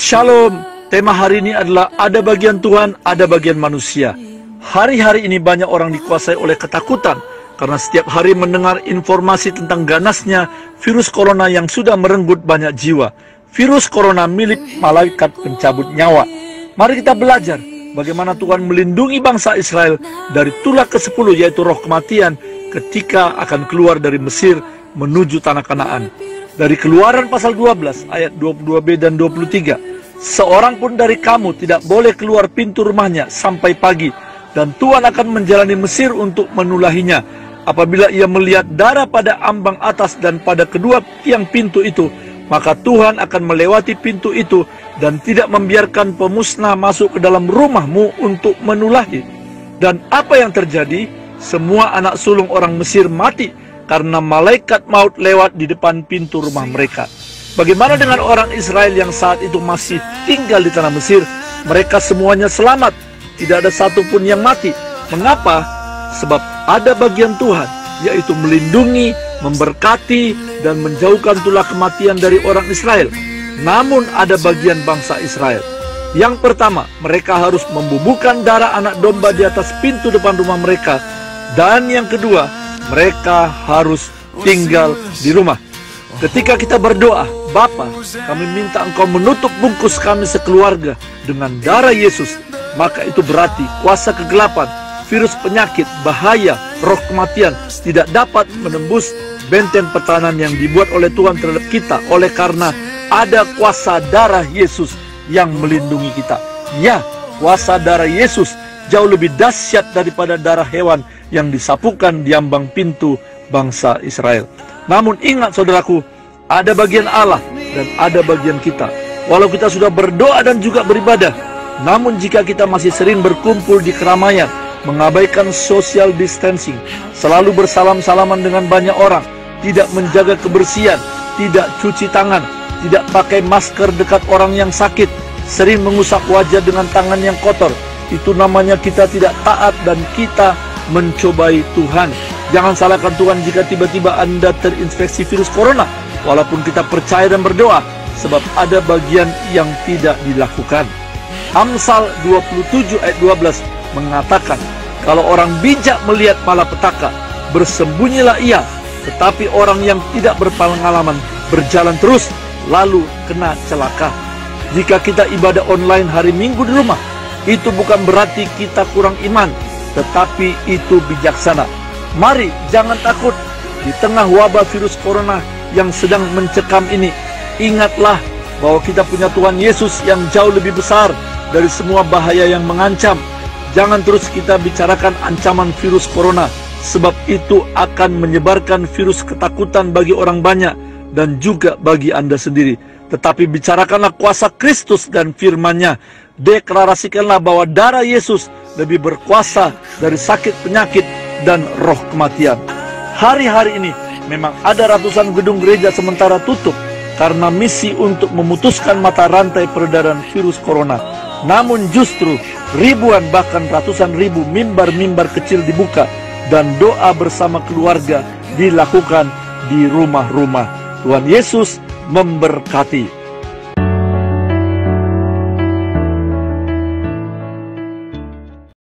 Shalom, tema hari ini adalah ada bagian Tuhan, ada bagian manusia. Hari-hari ini banyak orang dikuasai oleh ketakutan karena setiap hari mendengar informasi tentang ganasnya virus corona yang sudah merenggut banyak jiwa. Virus corona milik malaikat pencabut nyawa. Mari kita belajar bagaimana Tuhan melindungi bangsa Israel dari tulah ke-10 yaitu roh kematian ketika akan keluar dari Mesir menuju tanah Kanaan. Dari Keluaran pasal 12 ayat 22b dan 23. Seorang pun dari kamu tidak boleh keluar pintu rumahnya sampai pagi, dan Tuhan akan menjalani Mesir untuk menulahinya. Apabila ia melihat darah pada ambang atas dan pada kedua tiang pintu itu, maka Tuhan akan melewati pintu itu dan tidak membiarkan pemusnah masuk ke dalam rumahmu untuk menulahi. Dan apa yang terjadi? Semua anak sulung orang Mesir mati karena malaikat maut lewat di depan pintu rumah mereka. Bagaimana dengan orang Israel yang saat itu masih tinggal di tanah Mesir? Mereka semuanya selamat, tidak ada satupun yang mati. Mengapa? Sebab ada bagian Tuhan, yaitu melindungi, memberkati, dan menjauhkan tulah kematian dari orang Israel. Namun ada bagian bangsa Israel. Yang pertama, mereka harus membubuhkan darah anak domba di atas pintu depan rumah mereka. Dan yang kedua, mereka harus tinggal di rumah. Ketika kita berdoa, Bapa, kami minta Engkau menutup bungkus kami sekeluarga dengan darah Yesus, maka itu berarti kuasa kegelapan, virus penyakit, bahaya, roh kematian tidak dapat menembus benteng pertahanan yang dibuat oleh Tuhan terhadap kita, oleh karena ada kuasa darah Yesus yang melindungi kita. Ya, kuasa darah Yesus jauh lebih dahsyat daripada darah hewan yang disapukan di ambang pintu bangsa Israel. Namun ingat saudaraku, ada bagian Allah dan ada bagian kita. Walau kita sudah berdoa dan juga beribadah, namun jika kita masih sering berkumpul di keramaian, mengabaikan social distancing, selalu bersalam-salaman dengan banyak orang, tidak menjaga kebersihan, tidak cuci tangan, tidak pakai masker dekat orang yang sakit, sering mengusap wajah dengan tangan yang kotor, itu namanya kita tidak taat dan kita mencobai Tuhan. Jangan salahkan Tuhan jika tiba-tiba Anda terinfeksi virus corona, walaupun kita percaya dan berdoa, sebab ada bagian yang tidak dilakukan. Amsal 27 ayat 12 mengatakan, kalau orang bijak melihat malapetaka, bersembunyilah ia, tetapi orang yang tidak berpengalaman berjalan terus, lalu kena celaka. Jika kita ibadah online hari Minggu di rumah, itu bukan berarti kita kurang iman, tetapi itu bijaksana. Mari jangan takut di tengah wabah virus corona yang sedang mencekam ini. Ingatlah bahwa kita punya Tuhan Yesus yang jauh lebih besar dari semua bahaya yang mengancam. Jangan terus kita bicarakan ancaman virus corona, sebab itu akan menyebarkan virus ketakutan bagi orang banyak dan juga bagi Anda sendiri. Tetapi bicarakanlah kuasa Kristus dan firman-Nya. Deklarasikanlah bahwa darah Yesus lebih berkuasa dari sakit penyakit dan roh kematian. Hari-hari ini memang ada ratusan gedung gereja sementara tutup karena misi untuk memutuskan mata rantai peredaran virus corona. Namun justru ribuan bahkan ratusan ribu mimbar-mimbar kecil dibuka dan doa bersama keluarga dilakukan di rumah-rumah. Tuhan Yesus memberkati.